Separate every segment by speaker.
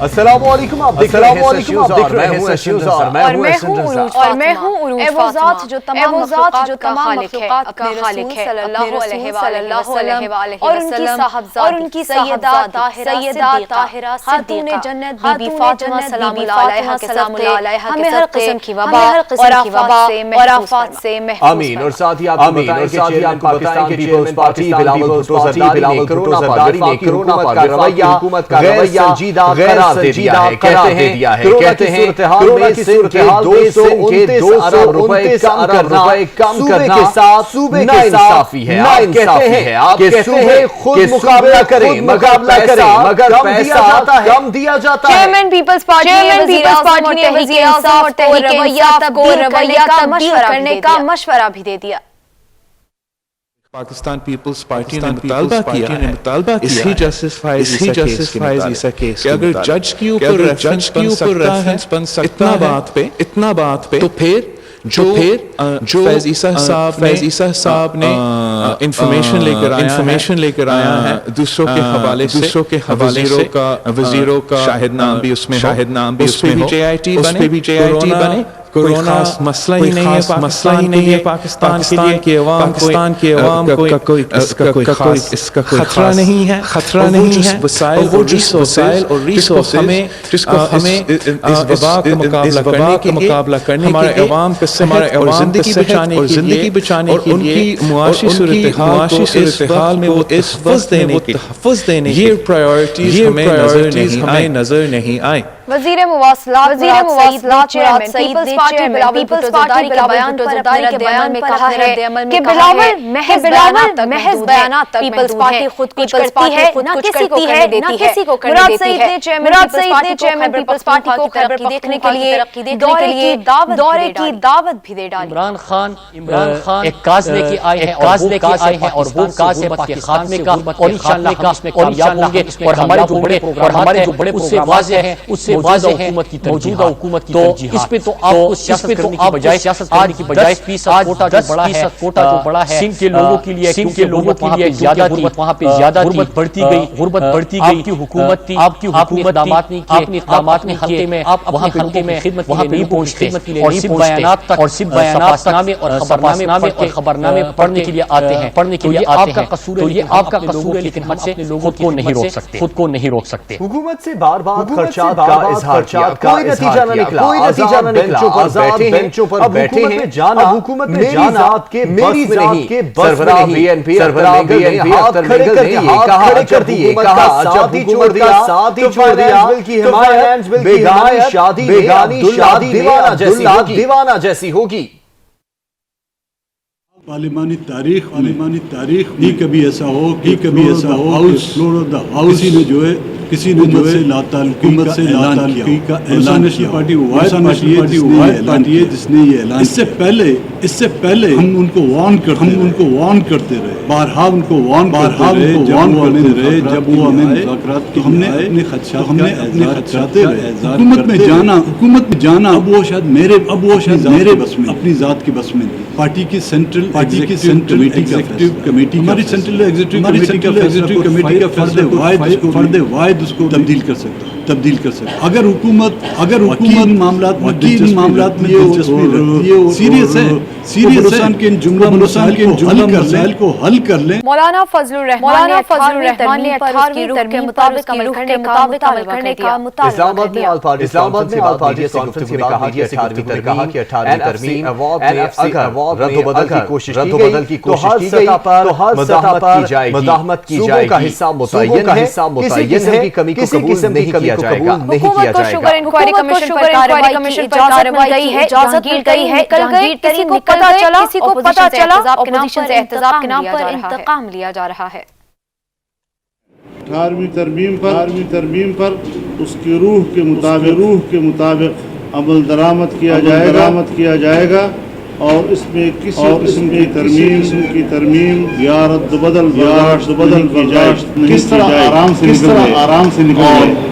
Speaker 1: السلام علیکم، آپ دیکھ رہے ہیں سیشیوز اور میں ہوں ایشیوز اور میں ہوں
Speaker 2: عروج اے وہ ذات جو تمام مخلوقات کا خالق ہے، صلی اللہ علیہ وآلہ وسلم اور ان کی صاحبزاد طاہرہ خاتون جنت بی بی فاطمہ سلام اللہ علیہا ہمیں ہر قسم کی وبا اور آفات سے محفوظ
Speaker 1: آمین۔ اور ساتھ ہی آپ کو بتائیں کہ چیئرمین پارٹی بلاول بھٹو زرداری نے کرونا پر حکومت کا رویہ غیر سنجیدہ قرار دے دیا ہے۔ کہتے ہیں کرونا کی صورتحال میں سن کے 229 ارب کم کرنا صوبے کے انصافی ہے۔ آپ کہتے ہیں خود مقابلہ کریں مگر پیسہ کم دیا جاتا ہے۔
Speaker 2: چیئرمین پیپلز پارٹی نے وزیر اعظم اور تحریک انصاف کو رویہ تبدیل کرنے کا مشورہ بھی دے دیا۔
Speaker 3: پاکستان پیپلز پارٹی نے مطالبہ کیا اسی جسٹیفائز عیسیٰ کیس کہ اگر جج کی اوپر ریفرنس بن سکتا ہے اتنا بات پہ تو پھر جو فیض عیسیٰ صاحب نے انفارمیشن لے کر آیا ہے دوسروں کے حوالے سے وزیروں کا شاہد نام بھی اس میں اس پہ بھی جے آئی ٹی بنے کوئی خاص مسئلہ ہی نہیں ہے پاکستان کے عوام کو اس کا کوئی خطرہ نہیں ہے وسائل اور ریسورسز جس کو ہمیں اس وبا کا مقابلہ کرنے ہمارے عوام اور زندگی بچانے اور ان کی معاشی صورتحال میں وہ تحفظ دینے یہ پرائیورٹیز ہمیں نظر نہیں آئیں۔
Speaker 2: وزیر مواصلات مراد سعید نے chairman Peoples Party Bilawal Bhutto Zardari کے بیان میں کہا ہے کہ بلاول محض بیانات تک پیپلز پارٹی خود کچھ کرتی ہے نہ کسی کو کرنے دیتی ہے۔ مراد سعید نے چیئرمین پیپلز پارٹی کو ترقی دیکھنے کے لیے دورے کی دعوت بھی دے ڈالی۔
Speaker 4: عمران خان ایک کاز لے کے آئے ہیں اور وہ کاز ہے پاک خاتمے کا اور انشاءاللہ ہم اس میں کامیاب ہوں گے اور ہمارے جو بڑے اس سے واضح ہیں اس سے موجودہ حکومت کی ترجیحات اس پہ تو آپ کو سیاست کرنے کی بجائے آج کی بجائے 10% کوٹا جو بڑا ہے سندھ کے لوگوں کے لیے کیونکہ لوگوں کے لیے زیادہ تھی وہاں پہ زیادہ غربت بڑھتی گئی آپ کی حکومت تھی آپ کی اقدامات نہیں کیے اقدامات نہیں حلقے میں آپ وہاں پہ خدمت وہاں پہ نہیں پہنچتے اور صرف بیانات تک اور خبرنامے پڑھنے کے لیے آتے ہیں تو یہ آپ کا قصور ہے لیکن ہم اپنے لوگوں کو نہیں روک سکتے
Speaker 1: حکومت سے بار بار خرچات کا اظہار کیا کوئی نتیجہ نہ نکلا آزاد بینچوں پر بیٹھے ہیں اب حکومت نے ذات کے سربراہ بی این پی ہاتھ کھڑے کر دیے کہا جب حکومت کا ساتھ ہی چھوڑ دیا تو فائنانس بل کی بیگانی شادی دیوانہ جیسی ہوگی۔
Speaker 5: پارلیمانی تاریخ ہی کبھی ایسا ہو کسی نے جو ہے حکومت سے اعلان کیا نیشنل پارٹی پارٹی ہے جس نے یہ اعلان اس سے پہلے ہم ان کو وارن کرتے رہے بارہا ان کو وارن کرتے رہے جب وہ ہمیں مذاکرات کی ہم نے اپنے خدشات رہے حکومت میں جانا اب وہ شاید میرے بس میں اپنی ذات کی بس میں پارٹی کی سینٹرل ایگزیکٹو کمیٹی ہماری سینٹرل ایگزیکٹو کمیٹی کا فرد واحد اس کو تبدیل کر سکتا اگر حکومت معاملات میں دلچسپی رکھتی ہے سیریس ہے کے جملہ کو حل کر لیں۔
Speaker 2: مولانا فضل الرحمان نے 18ویں ترمیم کے مطابق عمل کرنے کا مطالبہ
Speaker 1: اسلام آباد میں آل پارٹی سے گفتگو میں کہا کہ 18ویں ترمیم میں اگر رد و بدل کی کوشش کی گئی تو ہر سطح پر مزاحمت کی جائے گی کا حصہ متعین ہے کسی قسم کی کمی کو قبول نہیں کیا جائے گا
Speaker 2: حکومت کو شوگر انکوائری کمیشن پر کارروائی کی اجازت مل گئی ہے کسی کو پتہ چلا اپوزیشن سے احتجاج کے نام پر انتقام لیا جا رہا ہے۔
Speaker 6: 18ویں ترمیم پر اس کی روح کے مطابق عمل درآمد کیا جائے گا اور اس میں کسی قسم کی ترمیم یا رد و بدل کی جائے کس طرح آرام سے نکل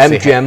Speaker 1: MGM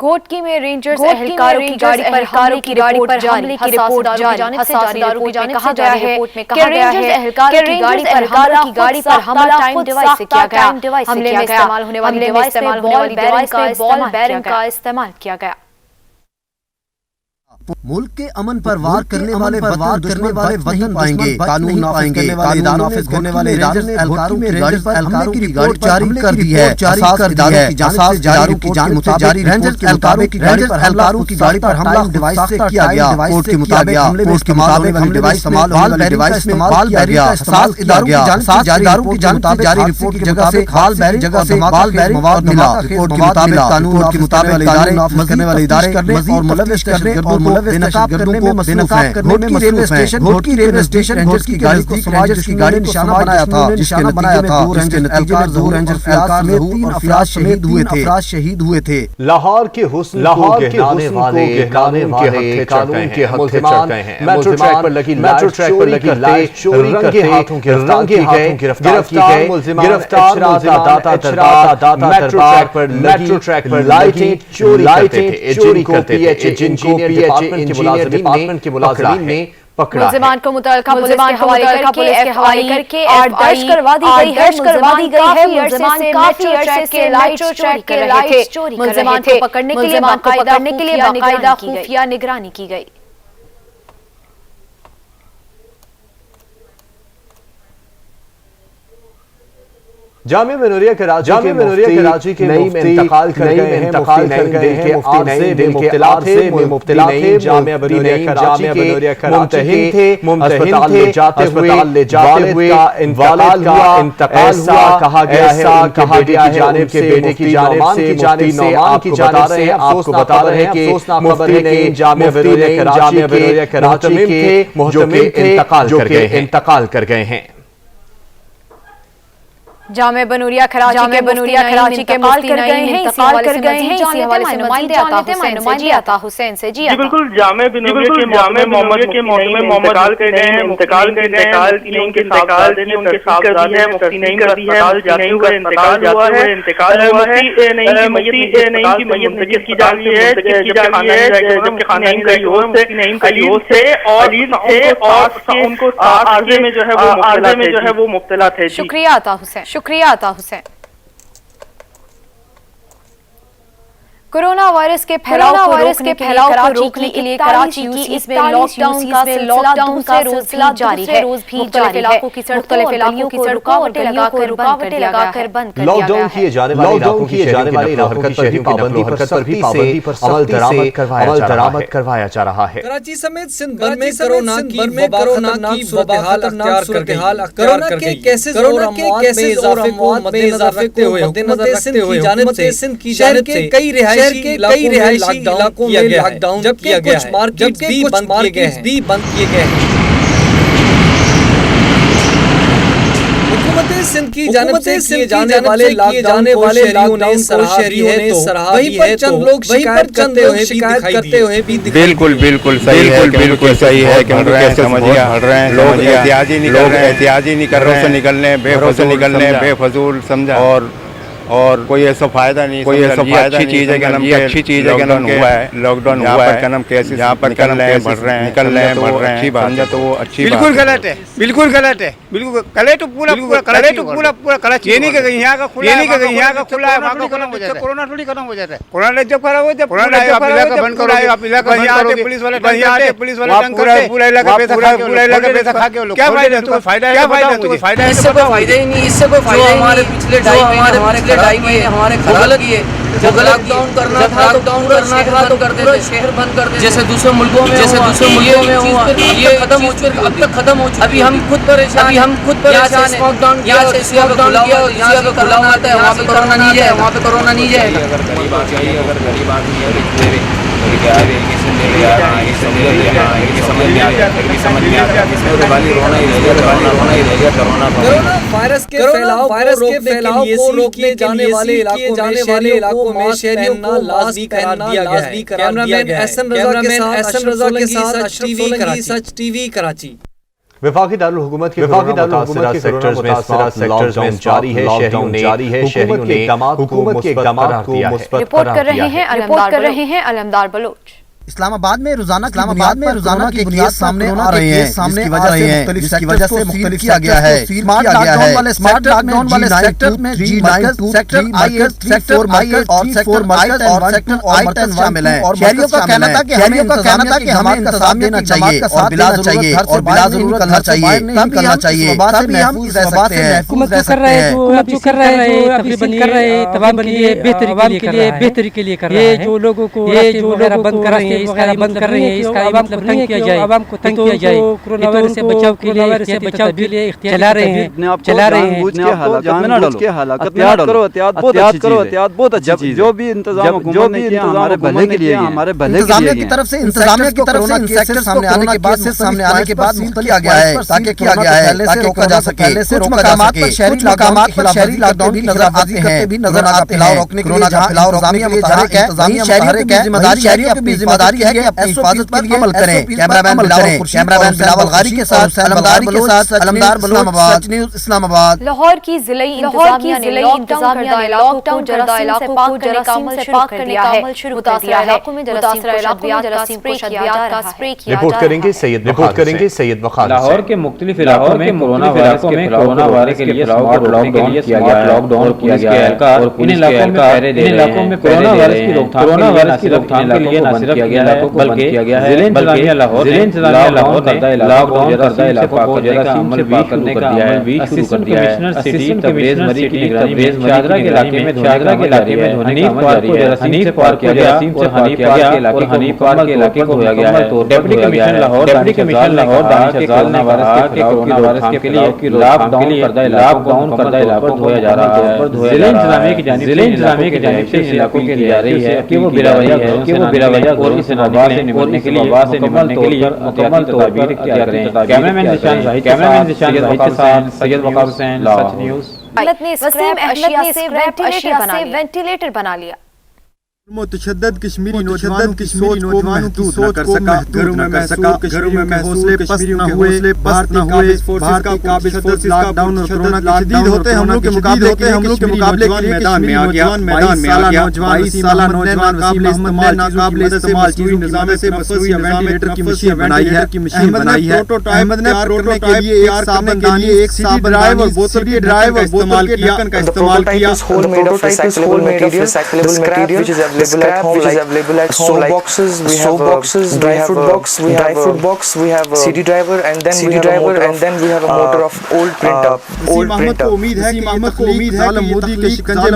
Speaker 2: گھوٹکی میں رینجرز اہلکاروں کی گاڑی پر حملے کی رپورٹ جاری حساس اداروں کی جانب سے جاری رپورٹ میں کہا گیا ہے کہ رینجرز اہلکاروں کی گاڑی پر حملہ ٹائم ڈیوائس سے کیا گیا. حملے میں استعمال ہونے والی ڈیوائس سے بال بیرنگ کا استعمال کیا گیا.
Speaker 7: ملک کے امن پر وار کرنے والے وطن پائیں گے، قانون پائیں گے. نافذ کرنے والے رینجرز اہلکاروں کی گاڑی پر حملے کی رپورٹ جاری کر دی ہے. حساس اداروں کی جانب سے جاری رینجرز اہلکاروں کی گاڑی پر حملہ ڈیوائس سے کیا گیا. رپورٹ کے مطابق حملے میں استعمال ہونے والی ڈیوائس بال بیرنگ کا استعمال کیا گیا. حساس اداروں کی جانب سے جاری رپورٹ کی جگہ سے بال بیرنگ مواد ملا. رپورٹ کے مطابق ادارے نافذ کرنے والے ادارے اور ملوث کرنے اور بےنقاب کرنے میں مصروف ہیں. گھوٹکی ریلوے اسٹیشن رینجرز کی گاڑی کو رینجرز کی گاڑی نشانہ بنایا تھا، جس کے نتیجے میں دو رینجرز اہلکار تین افراد شہید ہوئے تھے.
Speaker 1: لاہور کے حسن کو گہرانے والے قانون کے ہتھے چڑھ گئے ہیں. میٹرو ٹریک پر لگی لائٹ چوری رنگے ہاتھوں گرفتار کی گئے. گرفتار داتا دربار میٹرو ٹریک پر لائٹیں چوری کرتے تھے جن کو پی ایچ ڈپارٹمنٹ کے ملازمین نے پکڑا.
Speaker 2: ملزمان کو متعلقہ پولیس کے حوالے کر کے درج کروا دی گئی ہے. ملزمان کافی عرصے سے میٹرو ٹریک کے لائٹس چوری کر رہے تھے. پکڑنے کے لیے باقاعدہ خفیہ نگرانی کی گئی.
Speaker 1: جامعہ بنوریہ کراچی کے نئی میں انتقال کر گئے ہیں. مفتی نئی میں مبتلا تھے. جامعہ بنوریہ کراچی کے ممتحن تھے. اسپتال لے جاتے ہوئے والد کا انتقال ہوا. کہا گیا ہے کہ بیٹے کی جانب سے آپ کو بتا رہے ہیں کہ مفتی نئی جامعہ بنوریہ کراچی کے محتمم تھے جو انتقال کر گئے ہیں.
Speaker 2: جامعہ بنوریہ کراچی کے مفتی نعیم انتقال کر گئے ہیں. اسی حوالے سے نمائندے عطا حسین سے. جی
Speaker 8: بالکل جامعہ بنوریہ کے محمد انتقال کر گئے ہیں. انتقال مفتی نعیم کا اسپتال جاتے ہوئے انتقال ہوا ہے. مفتی نعیم کی میت منتقل کی جا رہی ہے جبکہ خاندان کا یوز سے اور ان کو عارضے میں جو ہے وہ مبتلا تھے.
Speaker 2: شکریہ عطا حسین. کورونا وائرس کے پھیلاؤ کو روکنے کے لیے کراچی کی اس میں لاک ڈاؤن کا سلسلہ جاری ہے. مختلف علاقوں کی رکاوٹیں لگا کر بند کر دیا گیا ہے.
Speaker 1: لاک ڈاؤن کیے جانے والے علاقوں کی شہری پابندی پر سختی سے عمل درآمد کروایا جا رہا ہے.
Speaker 9: کراچی سمیت سندھ بھر میں کورونا کی صورتحال اختیار کر گئی. کورونا کے کیسز اور اموات میں اضافے کو حکومت سندھ کی جانب سے کئی رہائشی علاقوں میں لاک ڈاؤن جبکہ کچھ مارکیٹ بھی بند کیے گئے ہیں. حکومت سندھ کی جانب سے کیے جانے والے لاک ڈاؤن کو شہریوں نے سراہا بھی ہے. چند لوگ شکایت کرتے ہوئے بھی
Speaker 10: بالکل صحیح ہے کہ ہٹ رہے ہیں. لوگ احتیاطی نہیں کر رہے ہیں. نکلنے بے فضول سمجھا اور کوئی ایسا فائدہ نہیں. کوئی ایسا اچھی چیز ہے کہ اچھی چیز ہے کہ لاک ڈاؤن ہوا ہے. یہاں پر نکل رہے ہیں بڑھ رہے ہیں. سمجھا تو وہ اچھی
Speaker 11: بالکل غلط ہے. بالکل غلط تو پورا کراچی. یہ نہیں کہ یہاں کا کھلا ہے وہاں کا ختم ہو جاتا ہے. کورونا تھوڑی ختم ہو جاتا ہے. کورونا جب خراب ہو جب کورونا بند کرو. پولیس والے پورا علاقہ پیسہ کھا کے کیا فائدہ ہے. اس سے کوئی فائدہ ہی نہیں. ہمارے پچھلے ہمارے غلط کیے جو غلط ڈاؤن کرنا تھا تو کرتے تھے. شہر بند کر دے جیسے دوسرے ملکوں میں یہ ختم ہو چکا. اب تک ختم ہو چکا. ابھی ہم خود پریشان ہیں. یہاں سے لاک ڈاؤن کیا اور یہاں سے کھلا آتا ہے. وہاں پہ کورونا نہیں جائے گا. اگر غریب آدمی ہے
Speaker 9: کورونا وائرس کے پھیلاؤ کو روکنے جانے والے علاقوں میں شہریوں کو لازمی قرار دیا گیا ہے. کیمرہ مین احسن رضا کے ساتھ سچ ٹی وی کراچی.
Speaker 1: وفاقی دارالحکومت کے متاثرہ سیکٹرز میں لاک ڈاؤن جاری ہے، شہریوں نے حکومت کے اقدامات کو مثبت
Speaker 2: رپورٹ کر رہے ہیں علمدار بلوچ۔
Speaker 7: اسلام آباد میں روزانہ کی بنیاد سامنے آ رہے ہیں، جس کی وجہ سے مختلف کیا گیا ہے۔ اسمارٹ لاک ڈاؤن والے سیکٹر میں G market, sector I sector market اور سیکٹر مارکیٹ اور سیکٹر آئی شامل ہیں۔ شہریوں کا کہنا تھا کہ ہمیں انتظام دینا چاہیے اور بلا ضرورت نکلنا چاہیے، کم کرنا چاہیے، تبھی ہم محفوظ رہ سکتے ہیں۔
Speaker 12: حکومت جو کر رہے ہیں تقریباً تمام کے لیے بہتری کے لیے کر رہے ہیں۔ یہ جو لوگوں کو بند کر رہے ہیں، اس کا بند کر رہے ہیں، اس کا عوام کو تنگ کیا جائے، عوام کو تنگ کیا جائے، کورونا وائرس سے بچاؤ کے لیے چلا رہے ہیں۔
Speaker 13: بہت اچھی چیز، جو بھی انتظام ہمارے بھلے کے لیے، ہمارے بھلے کے لیے،
Speaker 7: انتظامیہ کی طرف سے سامنے آنے کے بعد مختلف کیا گیا ہے تاکہ کیا گیا ہے تاکہ روکا جا سکے۔ کچھ مقامات پر شہری لاک ڈاؤن بھی نظر آتے ہیں، روکنے کے لیے جہاں انتظامیہ متحرک ہے، شہریوں کی ذمہ داری ہے کہ اپنی حفاظت پر عمل کریں۔ کیمرہ مین بلاول غاری کے ساتھ علمدار بلوچ، اسلام آباد۔
Speaker 2: لاہور کی ضلعی انتظامیہ نے لاک ڈاؤن کردہ علاقوں کو جراثیم سے پاک کرنے کا عمل شروع کر دیا ہے۔ متاثرہ علاقوں میں جراثیم کو شدیات کا سپرے کیا جا رہا ہے۔
Speaker 1: رپورٹ کریں گے سید وقار۔
Speaker 14: لاہور کے مختلف علاقوں میں کورونا وائرس کے لیے لاک ڈاؤن کیا گیا ہے اور ان علاقوں میں کورونا وائرس کی روک تھام کے لیے نہ صرف کیا گیا ہے بلکہ ضلع انتظامیہ لاہور نے لاک ڈاؤن کردہ علاقوں کو جراثیم سے پاک کرنے کا عمل بھی شروع کر دیا ہے۔ Assistant commissioner city Tabriz Shahdara کے علاقے میں حنیف پارک کو جراثیم سے پاک کیا گیا اور حنیف پارک کے علاقے کو دھویا گیا ہے۔ ڈپٹی کمشنر لاہور دانش افضال نے کہا کہ کورونا وائرس کے لیے لاک ڈاؤن کردہ علاقوں کو دھویا جا رہا ہے۔ ضلع انتظامیہ کی جانب سے علاقوں کی جا رہی ہے کہ وہ بلا وجہ اور اس وبا سے نمٹنے کے لیے مکمل طور پر اختیار کریں۔ کیمرہ مین ذیشان زاہد کے ساتھ سید وقار حسین، سچ نیوز۔
Speaker 2: وسیم احمد نے وینٹیلیٹر بنا لیا۔
Speaker 15: متشدد کشمیری نوجوانوں کی سوچ کو محدود نہ کر سکا، گھروں میں حوصلے پست نہ ہوئے، بھارتی قابض فورسز لاک ڈاؤن اور کورونا کے شدید ہوتے حملوں کے مقابلے کے لیے میدان میں آ گیا۔ 22 سالہ نوجوان ناقابل استعمال چیزوں کی نظام سے مصنوعی وینٹیلیٹر کی مشین بنائی ہے۔ احمد نے پروٹوٹائپ کے لیے ایک صابن دانی، ایک سی ڈی ڈرائیو اور بوتل کے ڈھکن کا استعمال کیا۔
Speaker 16: Scrap which is available at home, like soap boxes, dry fruit box, we have CD driver, and then we have a motor of old printer.
Speaker 15: محمد کو امید ہے کہ مودی کے شکنجے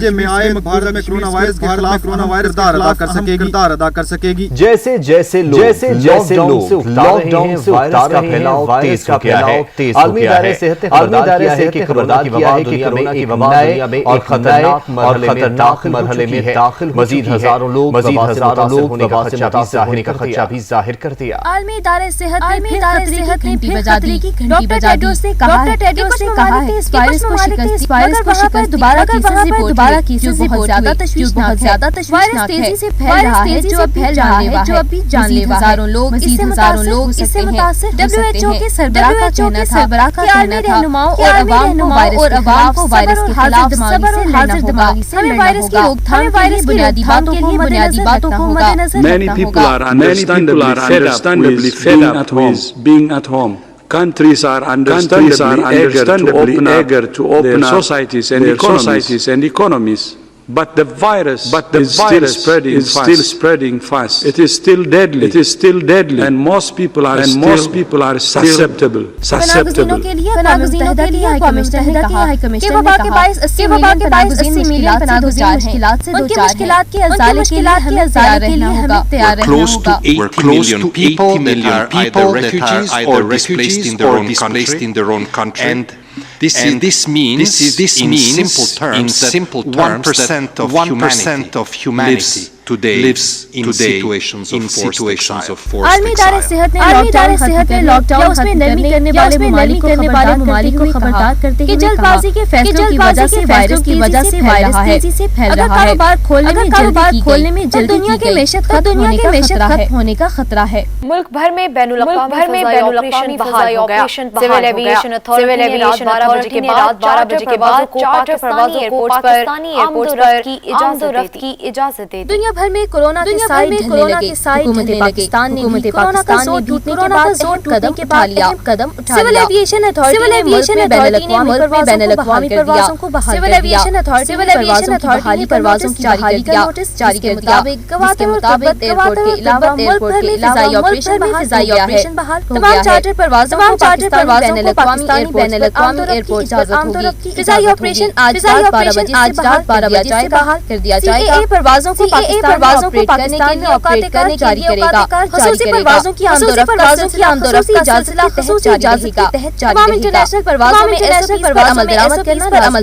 Speaker 15: میں آئے بھارت میں کورونا وائرس کے خلاف کردار ادا کر سکے گی۔
Speaker 1: جیسے لوگ لاک ڈاؤن سے وائرس کا پھیلاؤ تیز ہو گیا ہے، عالمی ادارے صحت نے خبردار کیا ہے کہ کورونا کی وبا دنیا میں اور خطرناک مرحلے میں ہے۔ مزید ہزاروں لوگ وبا سے متاثر ہونے کا خدشہ بھی ظاہر کر دیا۔
Speaker 17: عالمی ادارے صحت نے پھر خطرے کی گھنٹی بجا دی۔ کہا ہے کہ اس وائرس کو شکست دوبارہ کیسز بہت زیادہ تشویشناک ہے۔ وائرس تیزی سے پھیل رہا ہے جو اب بھی جان لیوا ہے۔ ہزاروں لوگ اس سے متاثر WHO کے سربراہ کا کہنا تھا کہ عالمی رہنماؤں اور عوام کو وائرس کے خلاف حاضر دماغی سے ہمیں وائرس کی روک تھام بنیادی باتوں کو مد نظر
Speaker 18: Many people are understandably fed up with being at home. Countries are understandably eager to open their societies and economies. But the virus is still spreading fast. It is still deadly. And most people are susceptible.
Speaker 17: پناہ کے لیے اقوام متحدہ کی high commissioner نے کہا کہ وبا کے باعث 80 ملین پناہ گزین مشکلات سے دوچار ہیں۔ ان کے مشکلات کے ازالے کے لیے ہمیں تیار رہنا ہوگا۔
Speaker 19: Close to 80 million people that are either displaced in their own country. And this means in simple terms that 1% of humanity today lives in situations of forced exile.
Speaker 17: عالمی ادارے صحت نے لاک ڈاؤن ختم کرنے والے ممالک کو خبردار کرتے ہوئے جلد بازی کے فیصلوں کی وجہ سے وائرس کی وجہ سے تیزی سے پھیل رہا ہے. کاروبار کھولنے میں جلدی دنیا کی معیشت ختم ہونے کا خطرہ ہے.
Speaker 2: ملک بھر میں بین الاقوامی آپریشن بحال ہو گیا. سول ایویشن اتھارٹی نے رات 12 بجے کے بعد چارٹر پروازوں کو پاکستانی ایئرپورٹس پر آمد و رفت کی اجازت دے دی.
Speaker 17: دنیا بھر میں کورونا کے سائے ڈھلنے لگے. حکومت پاکستان نے زور ٹوٹنے کے بعد قدم اٹھا لیا. سول ایویشن اتھارٹی نے بین الاقوامی پروازوں کو بحال کر دیا. بحالی پروازوں کی بحالی کا نوٹس جاری کر دیا. اس کے مطابق ایئرپورٹ کے علاوہ ملک بھر میں فضائی آپریشن بحال ہو گیا ہے. چارٹر پروازوں کو پاکستانی بین الاقوامی ایئرپورٹ اجازت ہوگی. فضائی آپریشن آج رات 12 بجے بحال کر دیا جائے گا. پروازوں کو پاکستان میں آپریٹ کرنے جاری کرے گا. خصوصی پروازوں کی آمد و رفت خصوصی اجازت کے تحت جاری رہے گا. انٹرنیشنل پروازوں میں عمل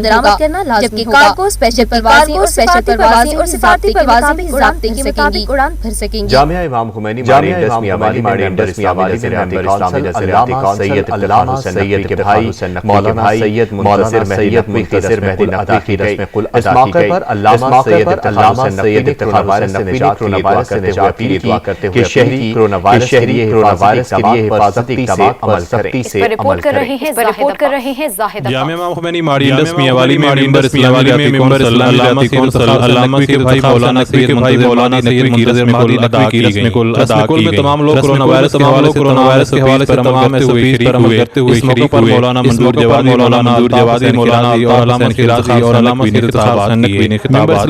Speaker 17: درآمد کرنا لازمی ہوگا. جبکہ کارگو اسپیشل پروازیں اور سفارتی پروازیں بھی ضابطے کے مطابق اڑان بھر سکیں گی.
Speaker 1: جامعہ امام خمینی ماڑی انڈسٹری آبادی سے رہبری کونسل علامہ سید علامہ سید کے بھائی مولانا سید منتصر مہدی نقوی کی رسم قل ادا کی گئی. علامہ سید کرونا وائرس سے نجات کے لیے دعا کرتے ہوئے اپیل کی کہ کرونا وائرس کے لیے حفاظتی سختی سے عمل کریں.
Speaker 20: جامعہ امام خمینی ماڑی انڈسٹری آبادی میں ممبر علامہ سید کے بھائی مولانا سید منتصر کی رسم قل ادا کی گئی. رسم قل میں تمام لوگ کرونا وائرس کے حوالے سے تمام شریک ہوئے. اس موقع پر مولانا منظور جوادی مولانا علامہ شیرازی اور علامہ سید نقوی نے خطاب کیا.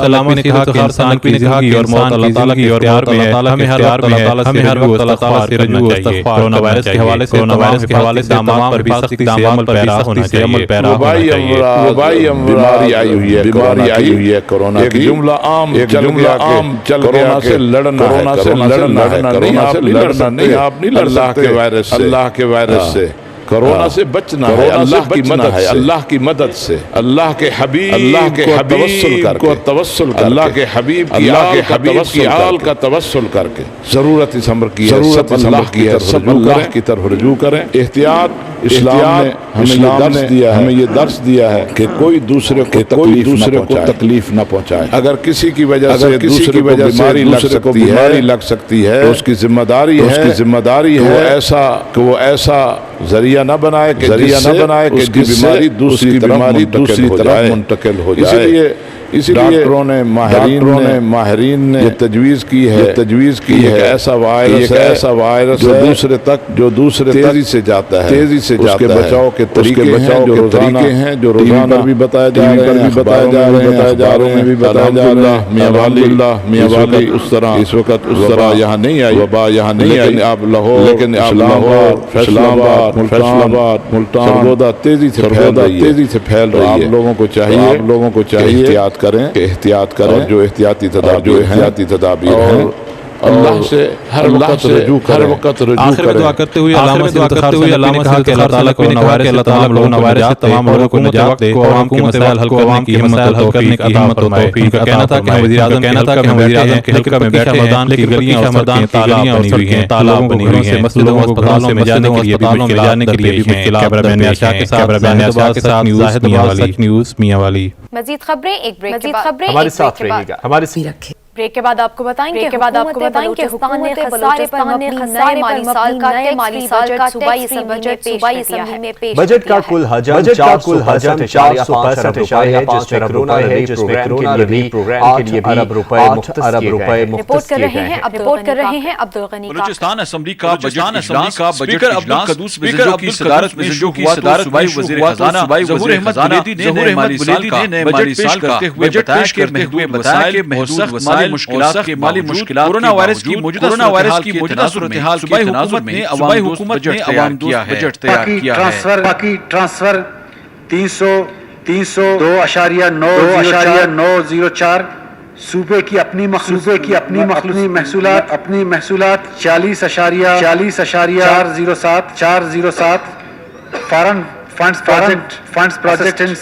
Speaker 20: علامہ نے کہا کہ انسان کی زندگی اور موت اللہ تعالیٰ کے اختیار میں ہے. ہمیں ہر وقت اللہ تعالیٰ سے رجوع استغفار. کرونا وائرس کے حوالے سے تمام پر بھی سختی سے عمل پیرا ہونا چاہیے.
Speaker 21: بیماری آئی ہوئی ہے کورونا کی. ایک جملہ عام چل گیا کہ لڑنا ہے. آپ نہیں لڑ سکتے اللہ کے وائرس سے. کورونا سے بچنا ہے. اللہ کی مدد سے. اللہ کے حبیب کو توسل کر اللہ کے حبیب کی آل کا توسل کر کے ضرورت اس امر کی ہے. سب اللہ کی طرف رجوع کریں. احتیاط اسلام نے ہمیں یہ درس دیا ہے کہ کوئی دوسرے کو تکلیف نہ پہنچائے. اگر کسی کی وجہ سے بیماری لگ سکتی ہے تو اس کی ذمہ داری ہے کہ وہ ایسا ذریعہ نہ بنائے کہ اس کی بیماری دوسری طرف منتقل ہو جائے. اسی لیے ڈاکٹروں نے ماہرین نے یہ تجویز کی ہے ایسا وائرس جو دوسرے تیزی سے جاتا ہے. اس کے بچاؤ کے طریقے ہیں جو روزانہ بھی بتایا جا رہے ہیں, اخباروں میں بھی بتایا جا رہا ہے. میاں والی اس وقت اس طرح یہاں نہیں آئی, وبا یہاں نہیں آئی. آپ لاہور, فیصل آباد, ملتان, سرگودا تیزی سے پھیل رہی ہے. آپ لوگوں کو چاہیے احتیاط کریں جو احتیاطی تدابیر ہیں. اللہ سے ہر وقت رجوع کریں.
Speaker 20: آخر میں دعا کرتے ہوئے علامہ نے کہا کہ اللہ تعالیٰ کو کورونا وائرس سے تمام لوگوں کو نجات دے, عوام کے مسائل حل کرنے کی ہمت اور توفیق. ان کا کہنا تھا کہ وزیر اعظم کے حلقہ میں بیٹھے ہیں, لیکن گلیاں اور سڑکیں تالاب بنی ہوئی ہیں. مسجدوں اور اسپتالوں میں جانے کے لیے بھی مشکلات. کے ساتھ نیوز میاں والی.
Speaker 2: مزید خبریں ایک بریک کے بعد ہمارے ساتھ رہیے گا. بریک کے بعد آپ کو بتائیں گے حکومت نے خسارے پر مبنی نئے مالی سال کا صوبائی اسمبلی میں پیش.
Speaker 1: بجٹ کا کل حجم 465 روپے ہے, جس میں کرونا ریلیف پروگرام کے لیے بھی 8 ارب روپے مختص کیے گئے ہیں.
Speaker 2: رپورٹ کر رہے ہیں عبد الغنی.
Speaker 22: بلوچستان اسمبلی کا بجٹ اجلاس اسپیکر عبد القدوس کی صدارت میں صوبائی وزیر خزانہ ظہور احمد بلیدی نے نئے مالی سال کا بجٹ پیش کرتے ہوئے بتایا کہ محدود مالی مشکلات کورونا وائرس کی موجودہ صورتحال کے تناظر میں صوبائی حکومت نے عوام دوست بجٹ تیار کیا ہے.
Speaker 23: باقی ٹرانسفر 302.904 صوبے کی اپنی محصولات 40.407 فارن فنڈز پروجیکٹس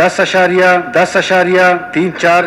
Speaker 23: 10.34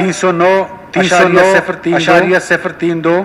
Speaker 23: 309.032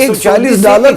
Speaker 24: $140